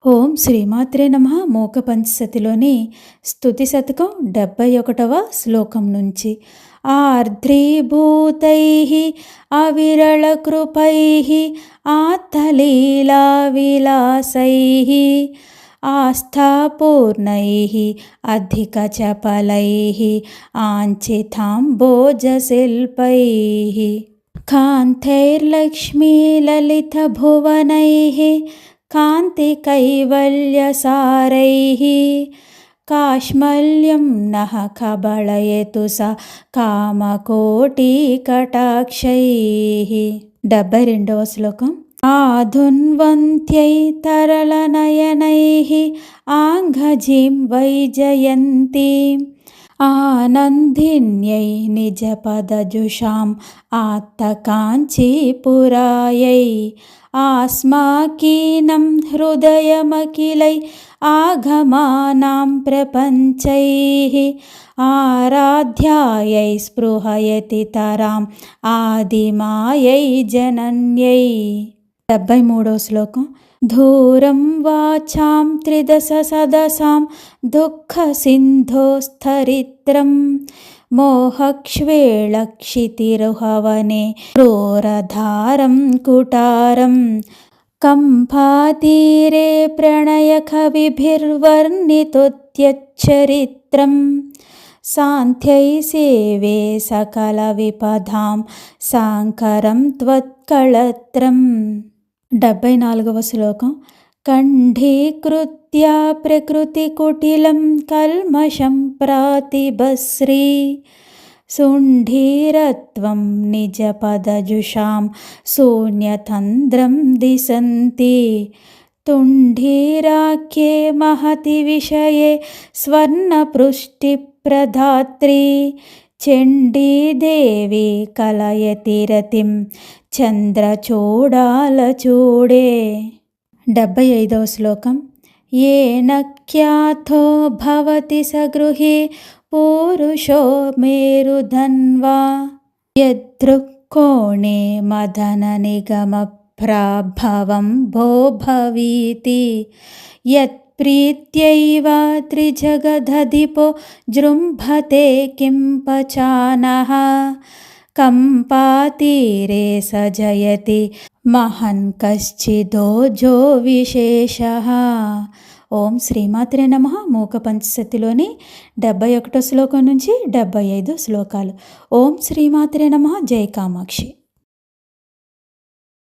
ఓం శ్రీమాత్రే నమః. మూక పంచసతిలోని స్తుతి శతకం 71వ శ్లోకం నుంచి. ఆర్ద్రీభూతైః అవిరళకృపైః ఆత్తలీలా విలాసైః ఆస్థాపూర్ణైః అధికచపలైః ఆంచితాంబోజశిల్పైః కాంతైర్లక్ష్మీలలితభువనైః కాంతికైవల్యసారైః కాష్మల్యం నః కబళయతు స కామకోటికటాక్షైః. 72వ శ్లోకం. ఆధున్వంత్యై తరళనయనైః ఆంఘ్రజిం వైజయంతీం ఆనందిన్యై నిజపదజుషాం ఆత్తకాంచీపురాయై ఆస్మాకీనం హృదయమఖిలై ఆగమానాం ప్రపంచైః ఆరాధ్యాయై స్పృహయతి తరాం ఆదిమాయై జనన్యై. 73వ శ్లోకం. ధూరం వాచాం త్రిదశ సదసాం దుఃఖ సింధోస్థరిత్రం మోహక్ష్వేళక్షితిరుహవనే క్రూరధారం కుటారం కంపాతీరే ప్రణయకవిభిర్వర్ణితోత్యచ్చరిత్రం సాంధ్యై సేవే సకల విపదాం సాంకరం త్వత్కళత్రం. 74వ శ్లోకం. కంఠీకృత్య ప్రకృతి కుటిలం కల్మషం ప్రాతిభశ్రీ శుంఠీరత్వం నిజపదజుషాం శూన్యతంద్రం దిశంతి తుంఠీరాఖ్యే మహతి విషయే స్వర్ణపృష్టిప్రధాత్రీ చండీదేవి కలయతి రతిం చంద్రచూడాలచూడే. 75వ శ్లోకం. ఏన ఖ్యాతో భవతి సగృహీ పూరుషో మేరుధన్వా యదృక్కోణే మదన నిగమ ప్రాభవం భోభవీతి యత్ప్రీత్యైవ త్రిజగదధిపో జృంభతే కిం పచానః కంపాతీరే సజయతి మహన్ కశ్చిదోజో విశేషః. ఓం శ్రీమాత్రే నమః. మూక పంచసతిలోని 71వ శ్లోకం నుంచి 75 శ్లోకాలు. ఓం శ్రీమాత్రే నమః. జై కామాక్షి.